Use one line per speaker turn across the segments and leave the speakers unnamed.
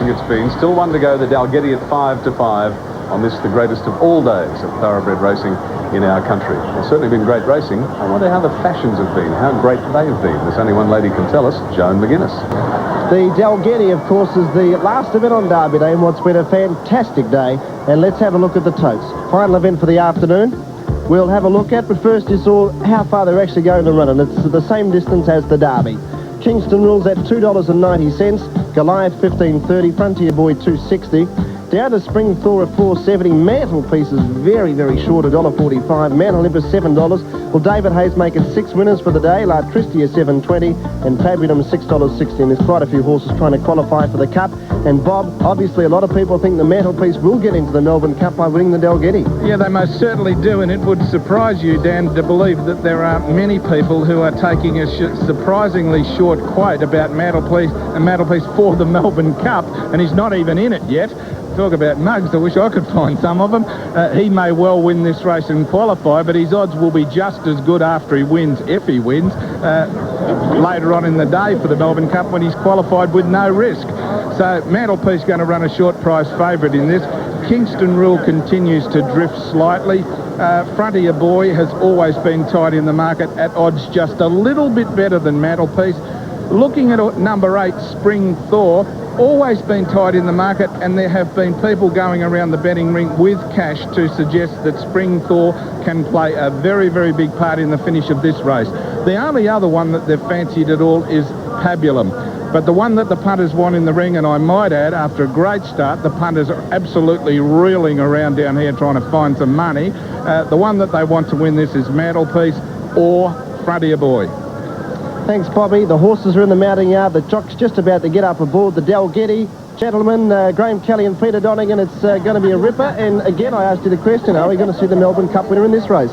racing it's been. Still one to go, the Dalgety at 5-5 on this, the greatest of all days of thoroughbred racing in our country. It's certainly been great racing. I wonder how the fashions have been, how great they've been. There's only one lady can tell us, Joan McGuinness.
The Dalgety, of course, is the last event on Derby Day in what's been a fantastic day. And let's have a look at the totes. Final event for the afternoon we'll have a look at, but first is all how far they're actually going to run, and it's the same distance as the Derby. Kingston Rules at $2.90, Goliath $15.30, Frontier Boy $2.60, down to Spring Thor at $4.70, Mantelpiece is very, very short, $1.45, Mount Olympus $7. Well, David Hayes making 6 winners for the day, La Tristia $7.20, and Fabulum $6.60, and there's quite a few horses trying to qualify for the Cup. And Bob, obviously a lot of people think the Mantelpiece will get into the Melbourne Cup by winning the Dalgety.
Yeah, they most certainly do, and it would surprise you, Dan, to believe that there are many people who are taking a surprisingly short quote about Mantelpiece for the Melbourne Cup, and he's not even in it yet. Talk about mugs, I wish I could find some of them. He may well win this race and qualify, but his odds will be just as good after he wins, if he wins, later on in the day for the Melbourne Cup when he's qualified with no risk. So Mantelpiece going to run a short price favourite in this. Kingston Rule continues to drift slightly. Frontier Boy has always been tight in the market at odds just a little bit better than Mantelpiece. Looking at number 8, Spring Thor, always been tight in the market, and there have been people going around the betting ring with cash to suggest that Spring Thor can play a very, very big part in the finish of this race. The only other one that they've fancied at all is Pabulum. But the one that the punters want in the ring, and I might add, after a great start, the punters are absolutely reeling around down here trying to find some money. The one that they want to win this is Mantelpiece or Frontier Boy.
Thanks, Bobby. The horses are in the mounting yard. The jock's just about to get up aboard the Dalgety. Gentlemen, Graham Kelly and Peter Donegan, it's going to be a ripper. And again, I asked you the question, are we going to see the Melbourne Cup winner in this race?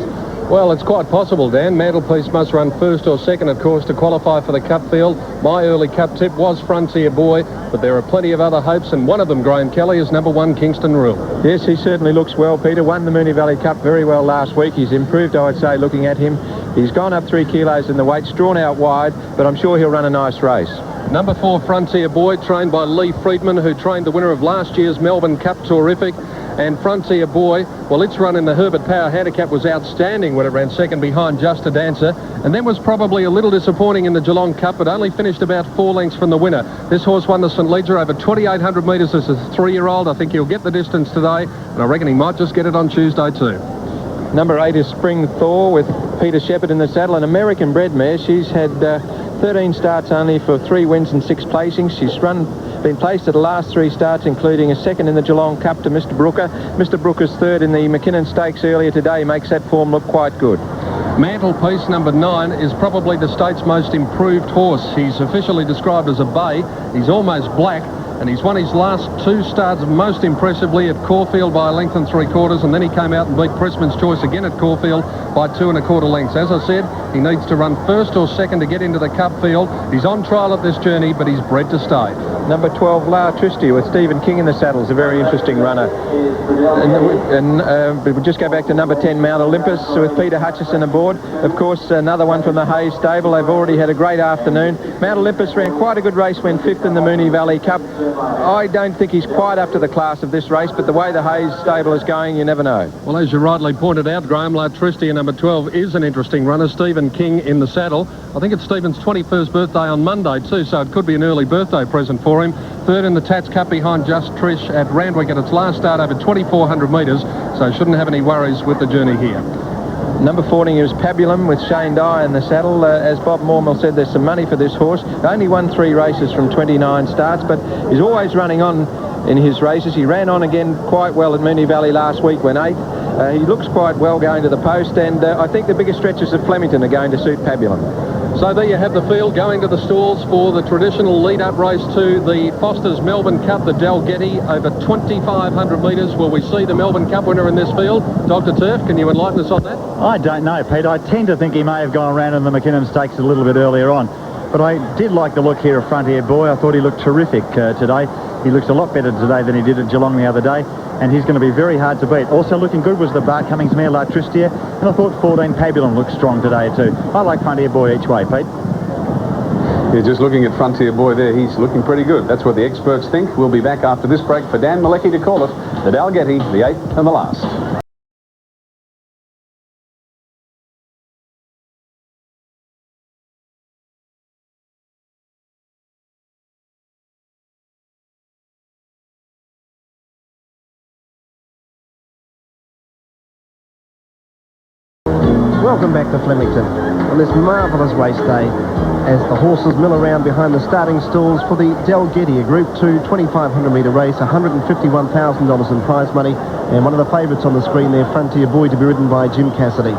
Well, it's quite possible, Dan. Mantelpiece must run first or second, of course, to qualify for the Cup field. My early Cup tip was Frontier Boy, but there are plenty of other hopes, and one of them, Graham Kelly, is number 1, Kingston Rule.
Yes, he certainly looks well, Peter. Won the Moonee Valley Cup very well last week. He's improved, I would say, looking at him. He's gone up 3 kilos in the weights, drawn out wide, but I'm sure he'll run a nice race.
Number 4, Frontier Boy, trained by Lee Friedman, who trained the winner of last year's Melbourne Cup Terrific. And Frontier Boy, well, its run in the Herbert Power Handicap was outstanding when it ran second behind Just a Dancer, and then was probably a little disappointing in the Geelong Cup, but only finished about 4 lengths from the winner. This horse won the St Leger over 2,800 metres as a 3-year-old. I think he'll get the distance today, and I reckon he might just get it on Tuesday too.
Number 8 is Spring Thor with Peter Shepherd in the saddle, an American bred mare. She's had 13 starts only for 3 wins and 6 placings. She's been placed at the last 3 starts, including a second in the Geelong Cup to Mr Brooker. Mr Brooker's third in the McKinnon Stakes earlier today makes that form look quite good.
Mantelpiece, number 9, is probably the state's most improved horse. He's officially described as a bay. He's almost black, and he's won his last 2 starts most impressively at Caulfield by a length and 3/4, and then he came out and beat Pressman's Choice again at Caulfield by 2 1/4 lengths. As I said, he needs to run first or second to get into the Cup field. He's on trial at this journey, but he's bred to stay.
Number 12, La Tristia with Stephen King in the saddle, is a very interesting runner. And we'll just go back to number 10, Mount Olympus, with Peter Hutchison aboard. Of course, another one from the Hayes stable. They've already had a great afternoon. Mount Olympus ran quite a good race, went 5th in the Moonee Valley Cup. I don't think he's quite up to the class of this race, but the way the Hayes stable is going, you never know.
Well, as you rightly pointed out, Graham, La Tristia, number 12, is an interesting runner. Stephen King in the saddle. I think it's Stephen's 21st birthday on Monday too, so it could be an early birthday present for him. Third in the Tats Cup behind Just Trish at Randwick at its last start over 2,400 metres, so shouldn't have any worries with the journey here.
Number 14 is Pabulum with Shane Dye in the saddle. As Bob Mormel said, there's some money for this horse. Only won 3 races from 29 starts, but he's always running on in his races. He ran on again quite well at Moonee Valley last week when 8th. He looks quite well going to the post, and I think the biggest stretches of Flemington are going to suit Pabulum.
So there you have the field going to the stalls for the traditional lead-up race to the Foster's Melbourne Cup, the Dalgety, over 2,500 metres. Will we see the Melbourne Cup winner in this field? Dr. Turf, can you enlighten us on that?
I don't know, Pete. I tend to think he may have gone around in the McKinnon Stakes a little bit earlier on. But I did like the look here of Frontier Boy. I thought he looked terrific today. He looks a lot better today than he did at Geelong the other day, and he's going to be very hard to beat. Also looking good was the Bart Cummings mare, La Tristia, and I thought 14 Pabulum looked strong today too. I like Frontier Boy each way, Pete.
You're just looking at Frontier Boy there. He's looking pretty good. That's what the experts think. We'll be back after this break for Dan Malecki to call it the Dalgety, the 8th and the last.
Welcome back to Flemington on this marvellous race day as the horses mill around behind the starting stalls for the Dalgety, a Group 2 2,500 metre race, $151,000 in prize money, and one of the favourites on the screen there, Frontier Boy, to be ridden by Jim Cassidy.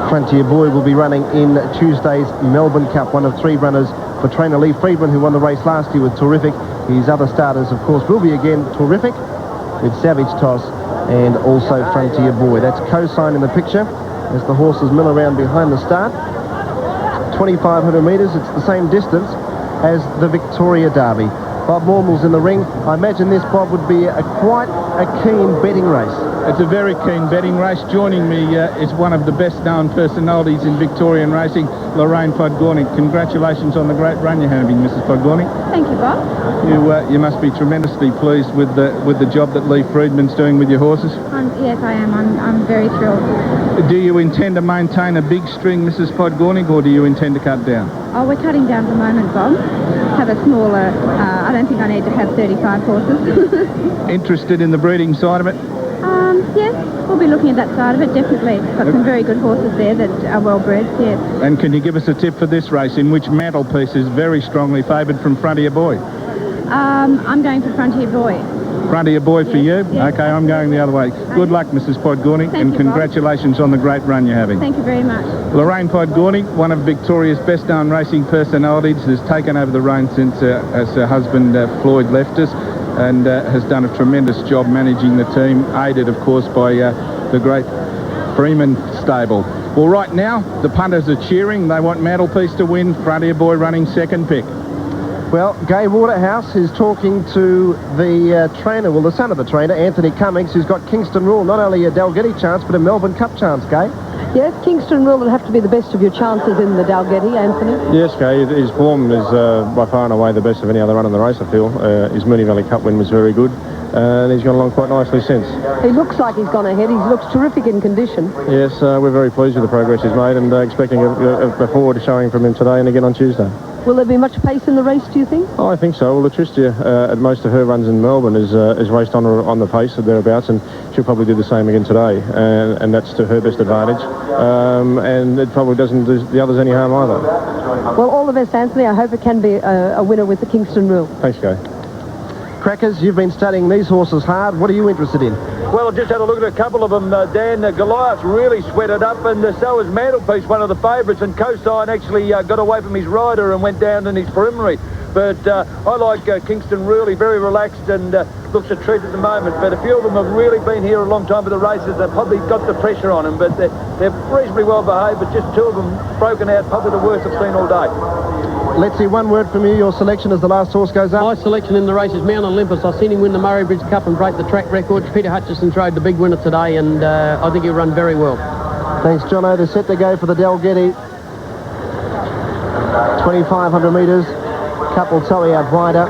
Frontier Boy will be running in Tuesday's Melbourne Cup, one of 3 runners for trainer Lee Friedman, who won the race last year with Terrific. His other starters, of course, will be again Terrific with Savage Toss and also Frontier Boy. That's Cosine in the picture as the horses mill around behind the start. 2,500 metres, it's the same distance as the Victoria Derby. Bob Mormel's in the ring. I imagine this, Bob, would be quite a keen betting race.
It's a very keen betting race. Joining me is one of the best-known personalities in Victorian racing, Lorraine Podgornick. Congratulations on the great run you're having, Mrs. Podgornick.
Thank you, Bob.
You must be tremendously pleased with the job that Lee Friedman's doing with your horses.
Yes, I am. I'm very thrilled.
Do you intend to maintain a big string, Mrs. Podgornick, or do you intend to cut down?
Oh, we're cutting down at the moment, Bob. Have a smaller... I don't think I need to have 35 horses.
Interested in the breeding side of it?
Yes, we'll be looking at that side of it, definitely. Got some very good horses there that are well-bred, yes.
And can you give us a tip for this race, in which Mantelpiece is very strongly favoured from Frontier Boy?
I'm going for Frontier Boy.
Frontier Boy for you?
Yes.
Okay, I'm going the other way. Good luck, Mrs. Podgornick, and congratulations on the great run you're having.
Thank you very much.
Lorraine Podgornick, one of Victoria's best-known racing personalities, has taken over the reins since as her husband Floyd left us, and has done a tremendous job managing the team, aided, of course, by the great Freeman stable. Well, right now, the punters are cheering. They want Mantelpiece to win. Frontier Boy running second pick.
Well, Gay Waterhouse is talking to the trainer, well, the son of the trainer, Anthony Cummings, who's got Kingston Rule, not only a Dalgety chance, but a Melbourne Cup chance, Gay.
Yes, Kingston Rule will have to be the best of your chances in the Dalgety, Anthony.
Yes, Gay, his form is by far and away the best of any other run in the race, I feel. His Moonee Valley Cup win was very good, and he's gone along quite nicely since.
He looks like he's gone ahead. He looks terrific in condition.
Yes, we're very pleased with the progress he's made, and expecting a forward showing from him today and again on Tuesday.
Will there be much pace in the race, do you think?
Oh, I think so. Well, Latricia, at most of her runs in Melbourne, is raced on the pace or thereabouts, and she'll probably do the same again today, and that's to her best advantage. And it probably doesn't do the others any harm either.
Well, all the best, Anthony. I hope it can be a winner with the Kingston Rule.
Thanks, Gay.
Crackers, you've been studying these horses hard. What are you interested in?
Well, I've just had a look at a couple of them, Dan. Goliath's really sweated up, and so is Mantelpiece, one of the favourites, and Cosine actually got away from his rider and went down in his preliminary. But I like Kingston really, very relaxed and looks a treat at the moment. But a few of them have really been here a long time for the races. They've probably got the pressure on them, but they're reasonably well behaved, but just 2 of them broken out, probably the worst I've seen all day.
Let's see, one word from you. Your selection as the last horse goes up.
My selection in the race is Mount Olympus. I've seen him win the Murray Bridge Cup and break the track record. Peter Hutchison rode the big winner today, and I think he'll run very well.
Thanks, Jono. They're set to go for the Dalgety. 2,500 metres. Couple Tully out wider,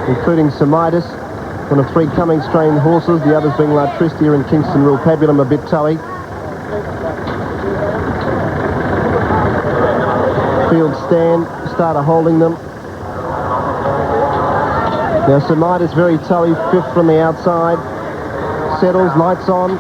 including Semitis. One of 3 Cummings trained horses, the others being La Tristia and Kingston Rule Pabulum, a bit Tully. Field stand, starter holding them. Now Semitis very Tully, 5th from the outside. Settles, lights on.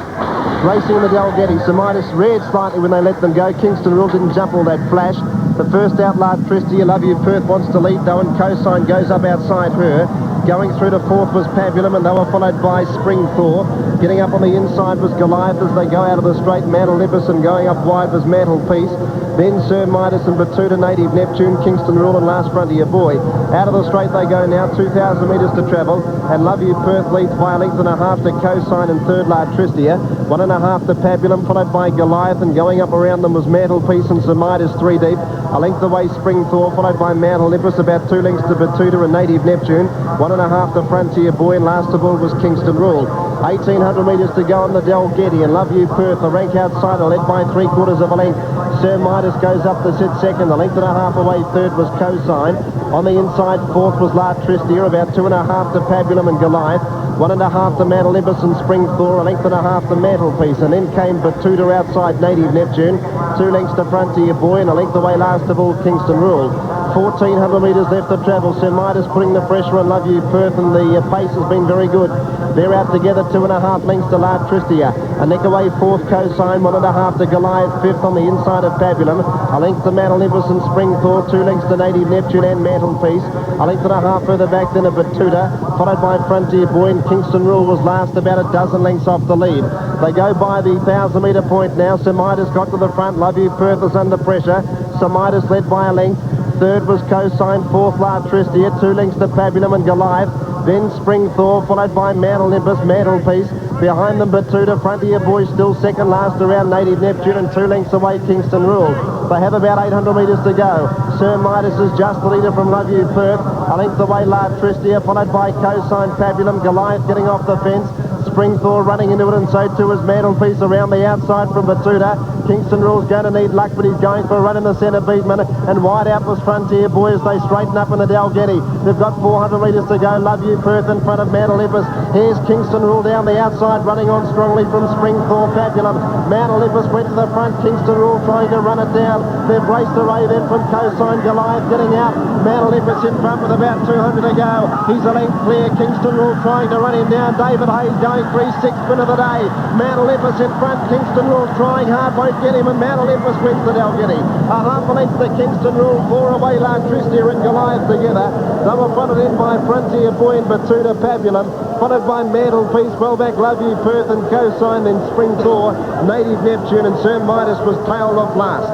Racing in the Dalgety. Semitis reared slightly when they let them go. Kingston Rule didn't jump all that flash. The first out, La Tristia, Love You Perth wants to lead though, and Cosine goes up outside her. Going through to 4th was Pabulum, and they were followed by Spring Thor. Getting up on the inside was Goliath as they go out of the straight. Mantelpiece, and going up wide was Mantelpiece. Then Sir Midas and Batuta, Native Neptune, Kingston Rule, and Last Frontier Boy. Out of the straight they go now, 2,000 metres to travel, and Love You Perth leads by a length and a half to Cosine and 3rd La Tristia. 1.5 to Pabulum, followed by Goliath, and going up around them was Mantelpiece and Sir Midas 3 deep. A length away Spring Thor, followed by Mount Olympus, about 2 lengths to Batuta and Native Neptune. 1.5 to Frontier Boy, and last of all was Kingston Rule. 1,800 metres to go on the Dalgety, and Love You Perth, the rank outsider, led by 3/4 of a length. Sir Midas goes up to sit second. A length and a half away, third was Cosine. On the inside, fourth was La Tristia, about 2.5 to Pabulum and Goliath. 1.5 to Mount Olympus and Spring Thor, a length and a half to Mantelpiece, and then came Batuta outside Native Neptune, 2 lengths to Frontier Boy, and a length away last of all Kingston Rule. 1,400 metres left to travel. Sir Midas putting the pressure on Love You Perth, and the pace has been very good. They're out together, 2.5 lengths to La Tristia. A neck away, fourth Cosine, 1.5 to Goliath, fifth on the inside of Pabulum. A length to Mount Olympus and Spring Thor, 2 lengths to Native Neptune and Mantelpiece. A length and a half further back than a Batuta, followed by Frontier Boy, and Kingston Rule was last, about a dozen lengths off the lead. They go by the 1,000-metre point now. Sir Midas got to the front. Love You Perth is under pressure. Sir Midas led by a length. Third was Cosine, fourth La Tristia, 2 lengths to Pabulum and Goliath. Then Spring Thor, followed by Mount Olympus, Mantelpiece. Behind them, Batuta, Frontier Boy still second last around Native Neptune, and 2 lengths away Kingston Rule. They have about 800 metres to go. Sir Midas is just the leader from Love You Perth. A length away La Tristia, followed by Cosine, Pabulum, Goliath getting off the fence. Spring Thor running into it, and so too is Mantelpiece around the outside from Batuta. Kingston Rule's going to need luck, but he's going for a run in the centre, Beedman, and wide out was Frontier Boy as they straighten up in the Dalgety. They've got 400 metres to go. Love You Perth in front of Mount Olympus. Here's Kingston Rule down the outside, running on strongly from Spring Thor, Pabulum. Mount Olympus went to the front. Kingston Rule trying to run it down. They've raced away then from Cosine, Goliath getting out. Mount Olympus in front with about 200 to go. He's a length clear. Kingston Rule trying to run him down. David Hayes going 3/6 win of the day. Mount Olympus in front. Kingston Rule trying hard, won't get him, and Mount Olympus wins the Dalgety. A half a length to Kingston Rule, 4 away La Tristia and Goliath together. They were fronted in by Frontier Boy and Batuta, Pabulum, followed by Mantelpiece, well back Love You Perth and Cosine, then Spring Thor, Native Neptune, and Sir Midas was tailed off last.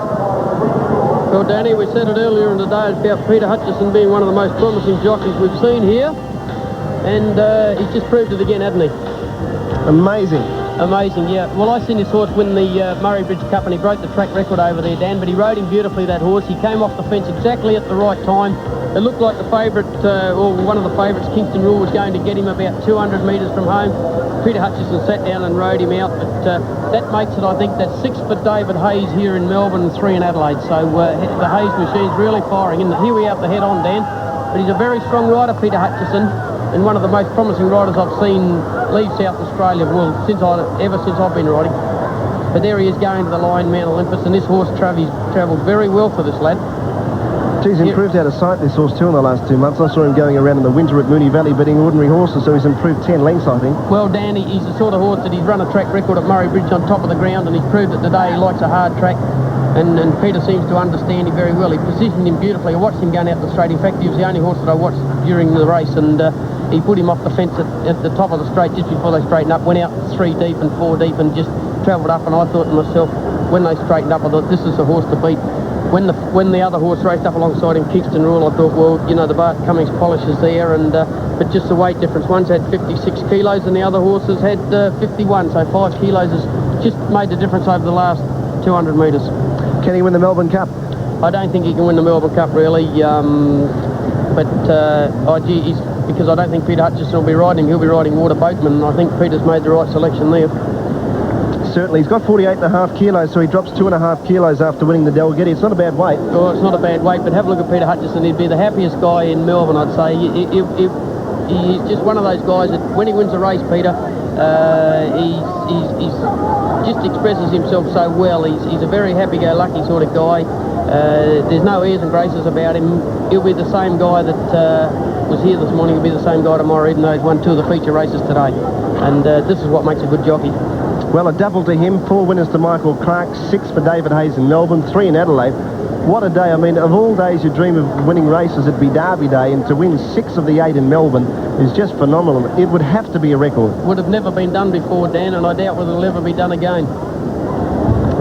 Well, Danny, we said it earlier in the day about Peter Hutchison being one of the most promising jockeys we've seen here, and he's just proved it again, hasn't he?
Amazing.
Amazing, yeah. Well, I seen this horse win the Murray Bridge Cup, and he broke the track record over there, Dan, but he rode him beautifully, that horse. He came off the fence exactly at the right time. It looked like the favourite, or one of the favourites, Kingston Rule, was going to get him about 200 metres from home. Peter Hutchison sat down and rode him out, but that makes it, I think, that's 6 for David Hayes here in Melbourne and 3 in Adelaide. So the Hayes machine's really firing. And here we are at the head on, Dan. But he's a very strong rider, Peter Hutchison, and one of the most promising riders I've seen leave South Australia, well, ever since I've been riding. But there he is going to the line, Mount Olympus, and this horse travelled very well for this lad.
He's improved out of sight, this horse, too, in the last 2 months. I saw him going around in the winter at Moonee Valley beating ordinary horses, so he's improved 10 lengths, I think.
Well, Dan, he's the sort of horse that he's run a track record at Murray Bridge on top of the ground, and he's proved it today. He likes a hard track, and Peter seems to understand him very well. He positioned him beautifully. I watched him going out the straight. In fact, he was the only horse that I watched during the race, and he put him off the fence at the top of the straight just before they straightened up, went out 3 deep and 4 deep and just travelled up, and I thought to myself, when they straightened up, I thought, this is the horse to beat. When the other horse raced up alongside him, Kingston Rule, I thought, well, you know, the Bart Cummings polish is there, and but just the weight difference. One's had 56 kilos and the other horse has had 51, so 5 kilos has just made the difference over the last 200 metres.
Can he win the Melbourne Cup?
I don't think he can win the Melbourne Cup, really, because I don't think Peter Hutchison will be riding him. He'll be riding Water Boatman, and I think Peter's made the right selection there.
Certainly. He's got 48.5 kilos, so he drops 2.5 kilos after winning the Dalgety. It's not a bad weight.
Well, it's not a bad weight, but have a look at Peter Hutchison. He'd be the happiest guy in Melbourne, I'd say. He's just one of those guys that when he wins a race, Peter, he's just expresses himself so well. He's a very happy-go-lucky sort of guy. There's no airs and graces about him. He'll be the same guy that was here this morning. He'll be the same guy tomorrow, even though he's won 2 of the feature races today. And this is what makes a good jockey.
Well, a double to him, 4 winners to Michael Clark, 6 for David Hayes in Melbourne, 3 in Adelaide. What a day. I mean, of all days you dream of winning races, it'd be Derby Day, and to win 6 of the 8 in Melbourne is just phenomenal. It would have to be a record.
Would have never been done before, Dan, and I doubt whether it'll ever be done again.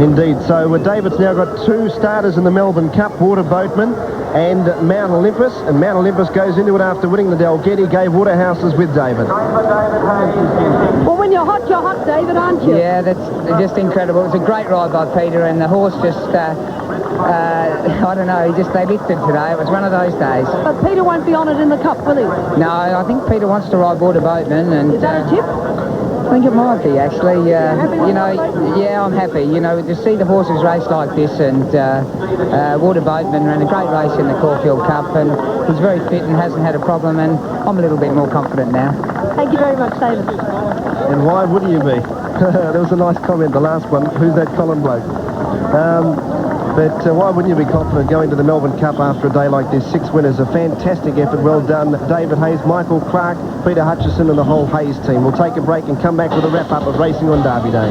Indeed. So David's now got 2 starters in the Melbourne Cup, Water Boatman and Mount Olympus, and Mount Olympus goes into it after winning the Dalgety. Gave Waterhouses with David.
Well, when you're hot, David, aren't you?
Yeah, that's just incredible. It was a great ride by Peter, and the horse just, I don't know, they lifted today. It was one of those days.
But Peter won't be on it in the Cup, will he?
No, I think Peter wants to ride Water Boatman. And,
is that a tip?
I think it might be, actually. You know, yeah, I'm happy. You know, to see the horses race like this, and Water Boatman ran a great race in the Caulfield Cup, and he's very fit and hasn't had a problem, and I'm a little bit more confident now.
Thank you very much, David.
And why wouldn't you be? There was a nice comment, the last one. Who's that Colin bloke? But why wouldn't you be confident going to the Melbourne Cup after a day like this? 6 winners, a fantastic effort, well done. David Hayes, Michael Clark, Peter Hutchison and the whole Hayes team. We'll take a break and come back with a wrap-up of racing on Derby Day.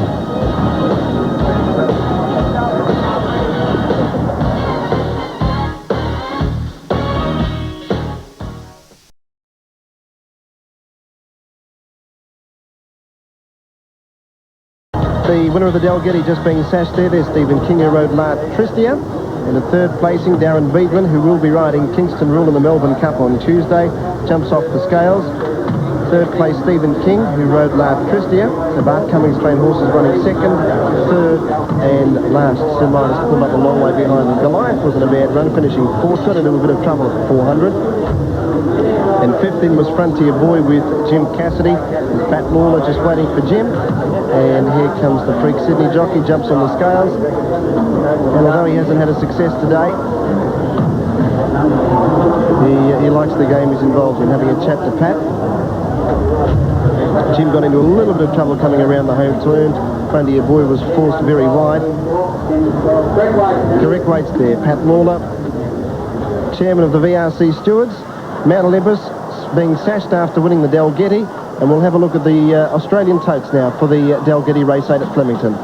The winner of the Dalgety just being sashed there. There's Stephen King, who rode La Tristia. In the third placing, Darren Beedman, who will be riding Kingston Rule in the Melbourne Cup on Tuesday, jumps off the scales. Third place, Stephen King, who rode La Tristia. The Bart Cummings trained horses running second, third, and last. Sir Midas pulled up a long way behind them. Goliath wasn't a bad run, finishing fourth. Got into a bit of trouble at 400. And fifth in was Frontier Boy with Jim Cassidy. And Pat Lawler just waiting for Jim. And here comes the Freak Sydney jockey, jumps on the scales. And although he hasn't had a success today, he likes the game he's involved in. Having a chat to Pat. Jim got into a little bit of trouble coming around the home turn. Frontier Boy was forced very wide. Correct weights there. Pat Lawler, chairman of the VRC Stewards. Mount Olympus being sashed after winning the Dalgety, and we'll have a look at the Australian totes now for the Dalgety Race 8 at Flemington.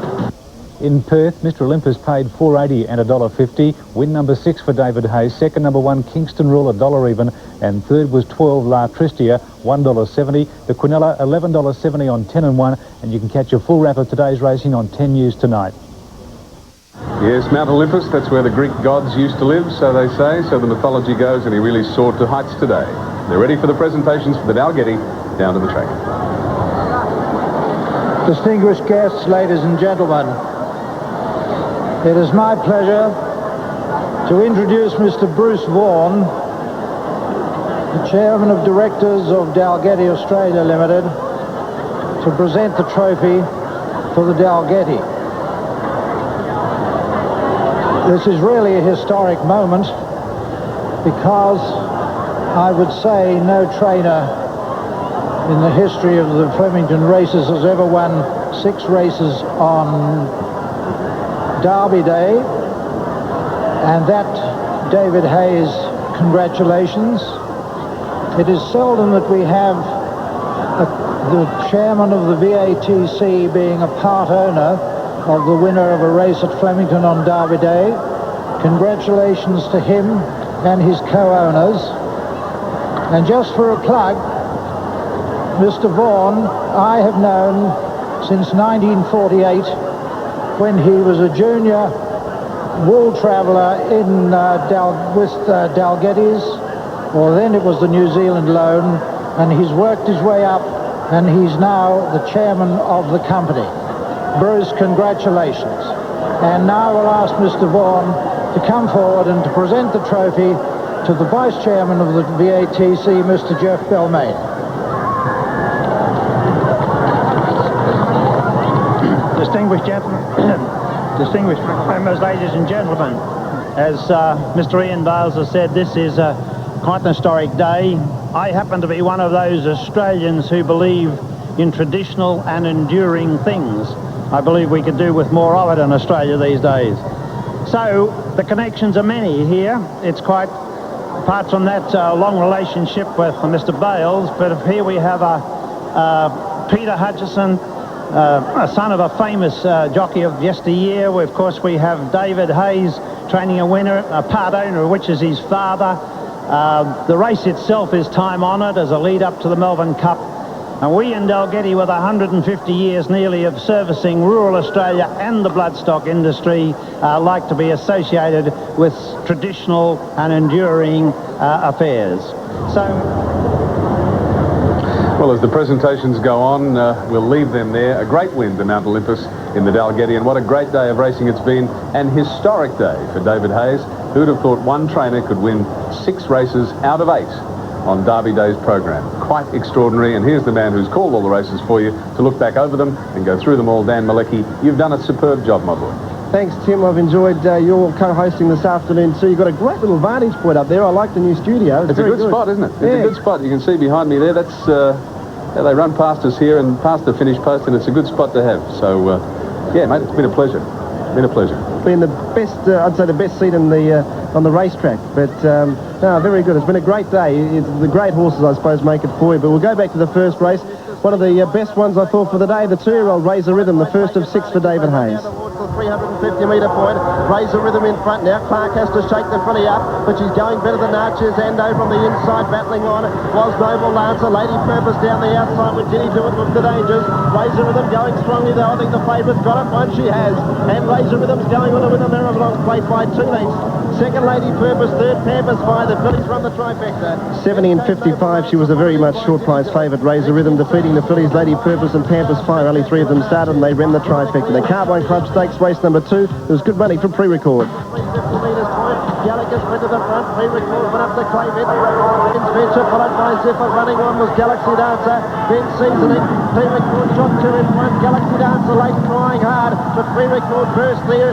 In Perth, Mr. Olympus paid $4.80 and $1.50. Win number 6 for David Hayes. Second, number 1, Kingston Rule, $1 even. And third was 12, La Tristia, $1.70. The Quinella, $11.70 on 10 and 1. And you can catch a full wrap of today's racing on 10 News tonight.
Yes, Mount Olympus, that's where the Greek gods used to live, so they say, so the mythology goes, and he really soared to heights today. They're ready for the presentations for the Dalgety down to the track.
Distinguished guests, ladies and gentlemen, it is my pleasure to introduce Mr. Bruce Vaughan, the Chairman of Directors of Dalgety Australia Limited, to present the trophy for the Dalgety. This is really a historic moment because I would say no trainer in the history of the Flemington races has ever won 6 races on Derby Day, and that, David Hayes, congratulations. It is seldom that we have the chairman of the VATC being a part owner of the winner of a race at Flemington on Derby Day. Congratulations to him and his co-owners. And just for a plug, Mr. Vaughan, I have known since 1948, when he was a junior wool traveller in with Dalgety's, or then it was the New Zealand loan, and he's worked his way up, and he's now the chairman of the company. Bruce, congratulations. And now we'll ask Mr. Vaughan to come forward and to present the trophy to the Vice Chairman of the VATC, Mr. Jeff Belmain.
Distinguished gentlemen, distinguished members, ladies and gentlemen, as Mr. Ian Bales has said, this is quite an historic day. I happen to be one of those Australians who believe in traditional and enduring things. I believe we could do with more of it in Australia these days. So the connections are many here. It's quite, apart from that long relationship with Mr. Bales, but here we have Peter Hutchison, a son of a famous jockey of yesteryear. Of course, we have David Hayes training a winner, a part owner of which is his father. The race itself is time-honoured as a lead-up to the Melbourne Cup. And we in Dalgety, with 150 years nearly of servicing rural Australia and the bloodstock industry, like to be associated with traditional and enduring affairs. So,
well, as the presentations go on, we'll leave them there. A great win to Mount Olympus in the Dalgety, and what a great day of racing it's been, and historic day for David Hayes. Who'd have thought one trainer could win 6 races out of 8 on Derby Day's program. Quite extraordinary, and here's the man who's called all the races for you to look back over them and go through them all. Dan Malecki, you've done a superb job, my boy.
Thanks, Tim. I've enjoyed your co-hosting this afternoon too. You've got a great little vantage point up there. I like the new studio.
It's a good spot, isn't it? It's a good spot. You can see behind me there. That's they run past us here and past the finish post, and it's a good spot to have. So, yeah, mate, it's been a pleasure. Been a pleasure.
Been the best, I'd say the best seat in the on the racetrack. But no, very good. It's been a great day. The great horses, I suppose, make it for you. But we'll go back to the first race. One of the best ones, I thought, for the day. The 2-year-old Razor Rhythm, the first of 6 for David Hayes. 350-metre point. Razor Rhythm in front now. Clark has to shake the filly up, but she's going better than Archers, and over on the inside, battling on was Noble Lancer. Lady Purpose down the outside with Ginny Dewitt with the dangers. Razor Rhythm going strongly though. I think the favourite's got it. One she has, and Razor Rhythm's going on to win the Merrill plate by 2 lengths. Second, Lady Purpose. Third, Pampas Fire. The fillies run the trifecta. 70 and 55. She was a very much short price favourite. Razor Rhythm defeating the fillies, Lady Purpose and Pampas Fire. Only 3 of them started, and they ran the trifecta. The Carbine Club Stakes race number 2. There's good money for pre-record. 350 metres point. Gallagher's went to the front. Pre-record went up to Clayman. Ben's Venture followed by Zephyr. Running on was Galaxy Dancer. Then Seasoning. Pre-record shot 2 in front. Galaxy Dancer late trying hard, but pre-record first clear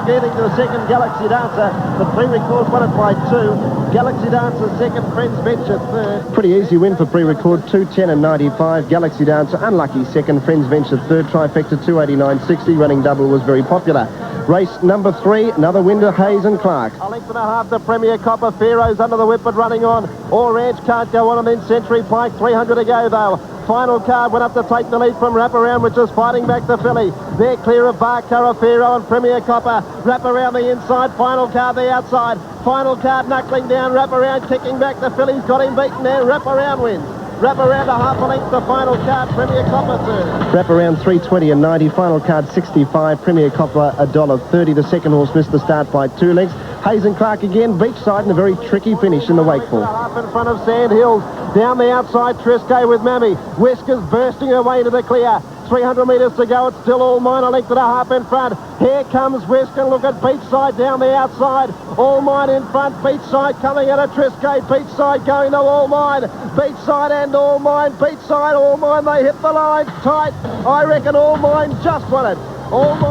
getting to the second. Galaxy Dancer. The pre-record won it by 2. Galaxy Dancer second. Friends Venture third. Pretty easy win for pre-record. 2, 10 and 95. Galaxy Dancer unlucky second. Friends Venture third. Trifecta 289.60. Running double was very popular. Race number 3, another winner, Hayes and Clark. A length and a half, the Premier Copper. Pharaoh's under the whip, but running on. Orange can't go on, and then Century Pike. 300 to go, though. Final card went up to take the lead from Wraparound, which is fighting back the filly. They're clear of Barcara, Pharaoh and Premier Copper. Wraparound the inside, final card the outside. Final card knuckling down, Wraparound kicking back the filly's got him beaten there. Wraparound wins. Wraparound a half a length, the final card, Premier Copper third. Wraparound 320 and 90, final card 65, Premier Copper $1.30. The second horse missed the start by 2 lengths. Hayes and Clark again, beachside, and a very tricky finish in the Wakeful. Half in front of Sand Hills, down the outside, Triscay with Mammy. Whiskers bursting her way into the clear. 300 metres to go, it's still All Mine, a length and a half in front. Here comes Whisker, look at Beachside down the outside. All Mine in front, Beachside coming out of Triscay. Beachside going to All Mine. Beachside and All Mine, Beachside, All Mine, they hit the line tight. I reckon All Mine just won it.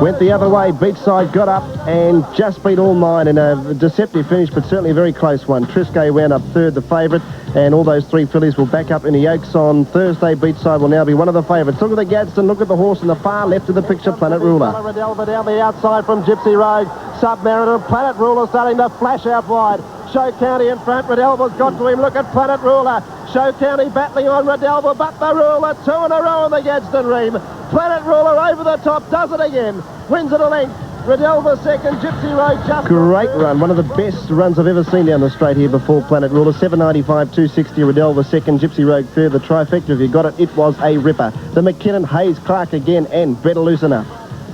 Went the other way, Beachside got up and just beat All Mine in a deceptive finish, but certainly a very close one. Triscay wound up third, the favourite, and all those 3 fillies will back up in the Oaks on Thursday. Beachside will now be one of the favourites. Look at the Gadsden, look at the horse in the far left of the picture, Planet Ruler. Redelva down the outside from Gypsy Rogue. Submariner, Planet Ruler starting to flash out wide. Show County in front, Redelva's got to him, look at Planet Ruler. Show County battling on Redelva, but the Ruler, 2 in a row on the Gadsden Ream. Planet Ruler over the top, does it again, wins it a length. Redelva second, Gypsy Road just... Great run, one of the best runs I've ever seen down the straight here before Planet Ruler. 795, 260, Redelva second, Gypsy Road third. The trifecta, if you got it, it was a ripper. The McKinnon, Hayes, Clark again, and Better Loosen Up.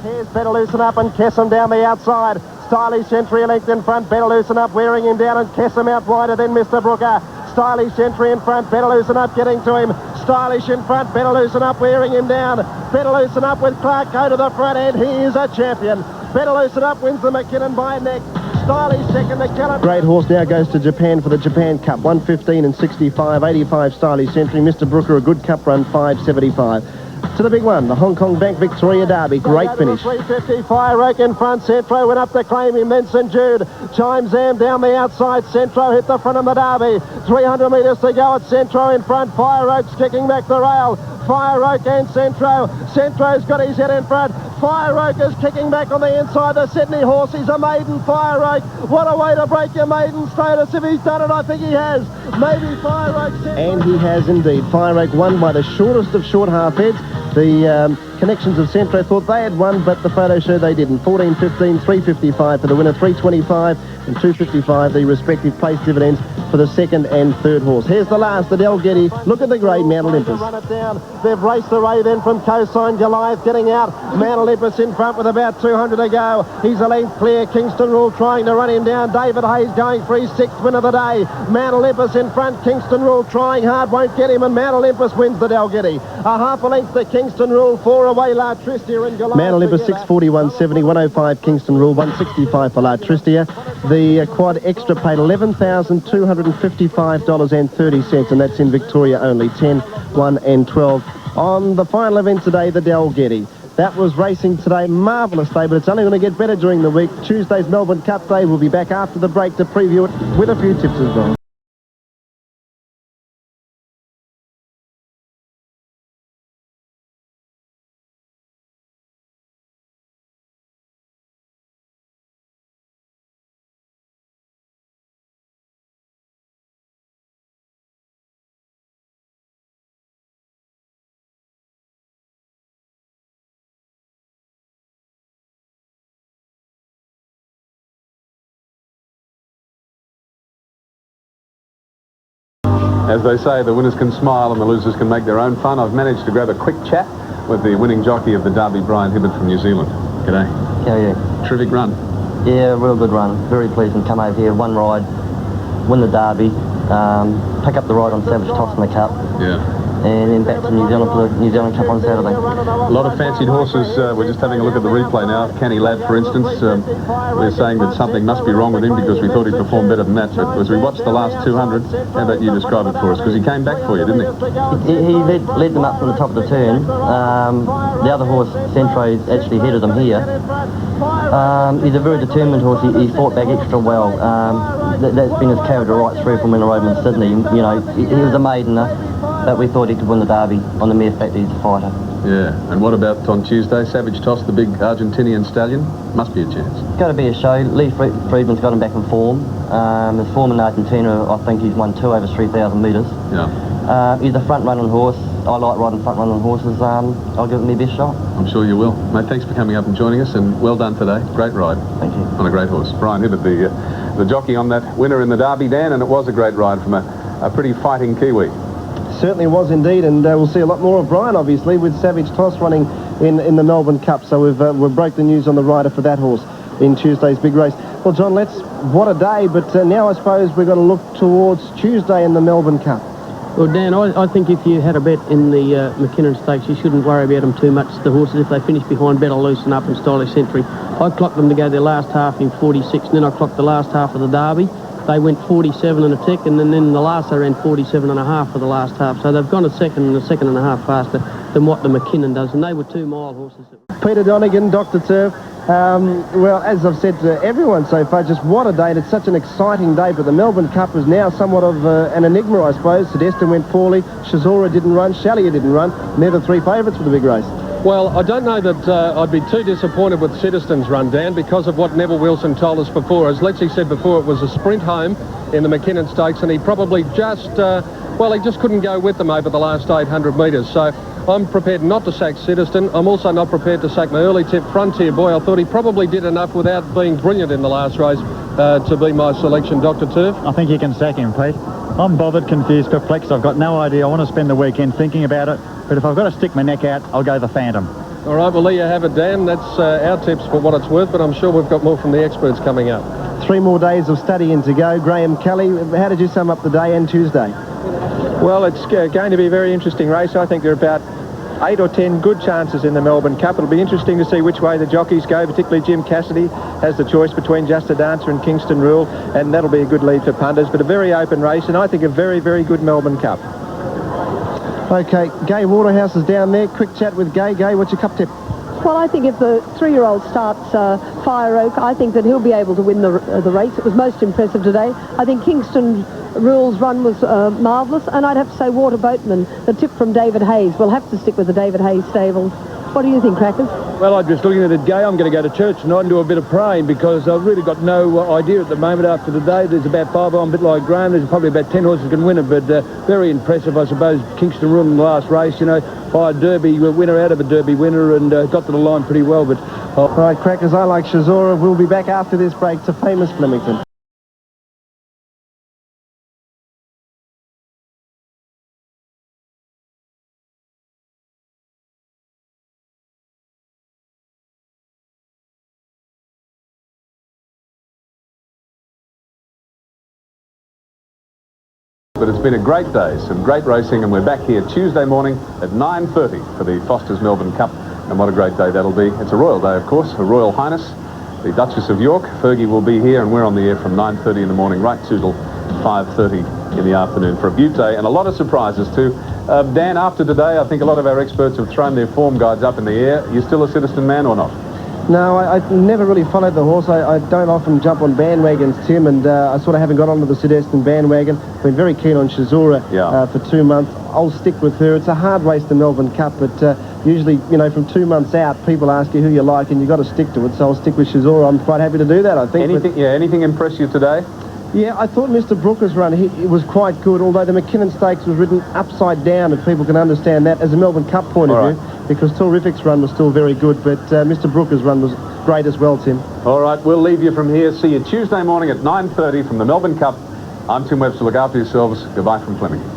Here's Better Loosen Up and Kessam down the outside. Stylish Entry a length in front, Better Loosen Up wearing him down, and Kessam out wider than Mr. Brooker. Stylish Entry in front, Better Loosen Up getting to him. Stylish in front, Better Loosen Up wearing him down. Better Loosen Up with Clark go to the front end. He is a champion. Better Loosen Up wins the McKinnon by a neck. Stylish second, the Keller. Great horse now goes to Japan for the Japan Cup. 115 and 65, 85 Stylish Entry. Mr. Brooker, a good cup run, 575. To the big one, the Hong Kong Bank Victoria Derby. Great finish. 350, Fire Oak in front. Centro went up to claim him. Then St. Jude. Chimes Am down the outside. Centro hit the front of the Derby. 300 metres to go at Centro in front. Fire Oak's kicking back the rail. Fire Oak and Centro. Centro's got his head in front. Fire Oak is kicking back on the inside. The Sydney horse, he's a maiden. Fire Oak, what a way to break your maiden status. If he's done it, I think he has. Maybe Fire Oak. And he has indeed. Fire Oak won by the shortest of short half heads. The connections of Centro thought they had won, but the photo showed they didn't. 14, 15, 355 for the winner, 325 and 255, the respective place dividends for the second and third horse. Here's the last, the Dalgety. Look at the grade, Mount Olympus. Run it down. They've raced away then from Cosine. Goliath getting out. Mount Olympus in front with about 200 to go. He's a length clear. Kingston Rule trying to run him down. David Hayes going for his 6th win of the day. Mount Olympus in front. Kingston Rule trying hard, won't get him, and Mount Olympus wins the Dalgety. A half a length to Kingston Rule, 4 away La Tristia and Goliath. Man Olympus 640, 170, 105 Kingston Rule, 165 for La Tristia. The quad extra paid $11,255.30, and that's in Victoria only, 10, 1 and 12. On the final event today, the Dalgety. That was racing today, marvellous day, but it's only going to get better during the week. Tuesday's Melbourne Cup Day. We'll be back after the break to preview it with a few tips as well.
As they say, the winners can smile and the losers can make their own fun. I've managed to grab a quick chat with the winning jockey of the Derby, Brian Hibbert from New Zealand. G'day.
How are you?
Terrific run.
Yeah, real good run. Very pleasing. Come over here, one ride, win the Derby, pick up the ride on Savage Toss in the Cup.
Yeah.
And then back to New Zealand for the New Zealand Cup on Saturday.
A lot of fancied horses. We're just having a look at the replay now. Canny Lad, for instance, we're saying that something must be wrong with him because we thought he performed better than that. But as we watched the last 200, how about you describe it for us? Because he came back for you, didn't he?
He led them up from the top of the turn. The other horse, Centro, actually headed them here. He's a very determined horse. He fought back extra well. That's been his character right through from when he rode him in Sydney. You know, he was a maidener, but we thought he could win the Derby on the mere fact that he's a fighter.
Yeah, and what about on Tuesday? Savage Toss, the big Argentinian stallion? Must be a chance.
Got to be a show. Lee Friedman's got him back in form. His form in Argentina, I think he's won 2 over 3,000 metres.
Yeah.
He's a front-running horse. I like riding front-running horses. I'll give it my best shot.
I'm sure you will. Mate, thanks for coming up and joining us, and well done today. Great ride.
Thank you.
On a great horse. Brian Hibbert, the jockey on that winner in the Derby, Dan, and it was a great ride from a pretty fighting Kiwi.
Certainly was indeed, and we'll see a lot more of Brian, obviously, with Savage Toss running in the Melbourne Cup. So we've broke the news on the rider for that horse in Tuesday's big race. Well, John, what a day, but now I suppose we've got to look towards Tuesday in the Melbourne Cup.
Well, Dan, I think if you had a bet in the McKinnon Stakes, you shouldn't worry about them too much. The horses, if they finish behind, better loosen up and Stylish Century. I clocked them to go their last half in 46, and then I clocked the last half of the Derby. They went 47 and a tick, and then the last they ran 47 and a half for the last half. So they've gone a second and a half faster than what the McKinnon does, and they were 2-mile horses.
Peter Donegan, Dr. Turf. Well, as I've said to everyone so far, just what a day. And it's such an exciting day, but the Melbourne Cup is now somewhat of an enigma, I suppose. Sedestin went poorly, Shazora didn't run, Chalier didn't run, and they're the 3 favourites for the big race.
Well, I don't know that I'd be too disappointed with Sedestin's run, Dan, because of what Neville Wilson told us before. As Letsy said before, it was a sprint home in the McKinnon Stakes, and he probably just, he just couldn't go with them over the last 800 metres. So I'm prepared not to sack Sedestin. I'm also not prepared to sack my early tip, Frontier Boy. I thought he probably did enough without being brilliant in the last race to be my selection, Dr. Turf.
I think you can sack him, Pete. I'm bothered, confused, perplexed. I've got no idea. I want to spend the weekend thinking about it. But if I've got to stick my neck out, I'll go the Phantom.
All right, well, there you have it, Dan. That's our tips for what it's worth, but I'm sure we've got more from the experts coming up.
3 more days of studying to go. Graham Kelly, how did you sum up the day and Tuesday?
Well, it's going to be a very interesting race. I think there are about 8 or 10 good chances in the Melbourne Cup. It'll be interesting to see which way the jockeys go, particularly Jim Cassidy has the choice between Just a Dancer and Kingston Rule, and that'll be a good lead for punters, but a very open race, and I think a very, very good Melbourne Cup.
Okay, Gay Waterhouse is down there. Quick chat with Gay. Gay, what's your cup tip?
Well, I think if the 3-year-old starts Fire Oak, I think that he'll be able to win the race. It was most impressive today. I think Kingston Rule's run was marvellous, and I'd have to say Water Boatman, the tip from David Hayes. We'll have to stick with the David Hayes stable. What do you think, Crackers?
Well, I'm just looking at it, Gay. I'm going to go to church tonight and do a bit of praying because I've really got no idea at the moment after today. There's about 5 on, a bit like Graham. There's probably about 10 horses can win it, but very impressive, I suppose. Kingston Rule in the last race, you know, by a Derby winner out of a Derby winner and got to the line pretty well. But
all right, Crackers, I like Shazora. We'll be back after this break to Famous Flemington.
But it's been a great day, some great racing, and we're back here Tuesday morning at 9:30 for the Foster's Melbourne Cup. And what a great day that'll be. It's a royal day, of course. Her Royal Highness, the Duchess of York. Fergie will be here, and we're on the air from 9:30 in the morning right to till 5:30 in the afternoon for a beaut day, and a lot of surprises too. Dan, after today, I think a lot of our experts have thrown their form guides up in the air. Are you still a Citizen man or not?
No, I never really followed the horse. I don't often jump on bandwagons, Tim, and I sort of haven't got onto the Citizen bandwagon. Been very keen on Shazura for 2 months. I'll stick with her. It's a hard race, the Melbourne Cup, but usually, you know, from 2 months out, people ask you who you like, and you've got to stick to it. So I'll stick with Shazura. I'm quite happy to do that, I think.
Anything impress you today?
Yeah, I thought Mr. Brooker's run, he was quite good, although the McKinnon Stakes was ridden upside down, if people can understand that, as a Melbourne Cup point of view, because Terrific's run was still very good, but Mr. Brooker's run was great as well, Tim.
All right, we'll leave you from here. See you Tuesday morning at 9:30 from the Melbourne Cup. I'm Tim Webster. Look after yourselves. Goodbye from Flemington.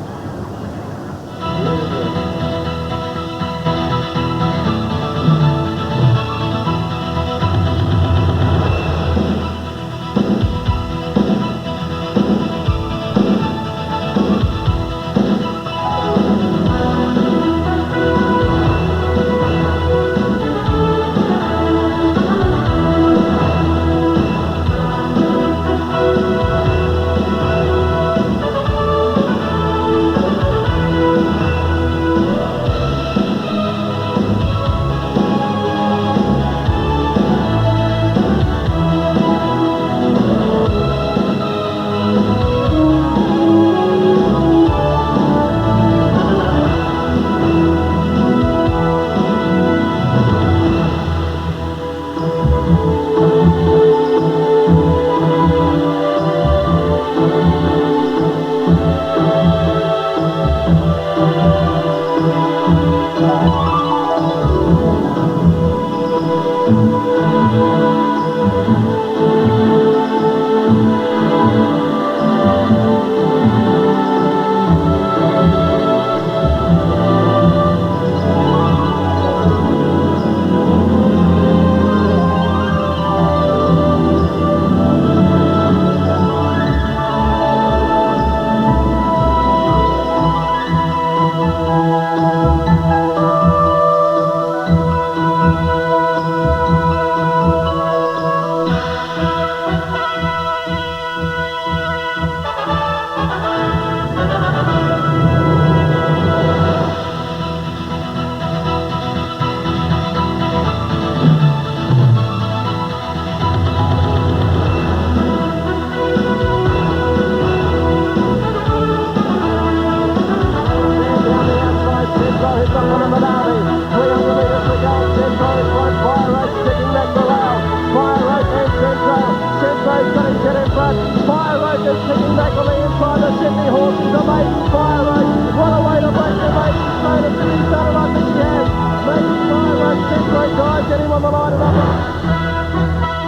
Get him on the line and up.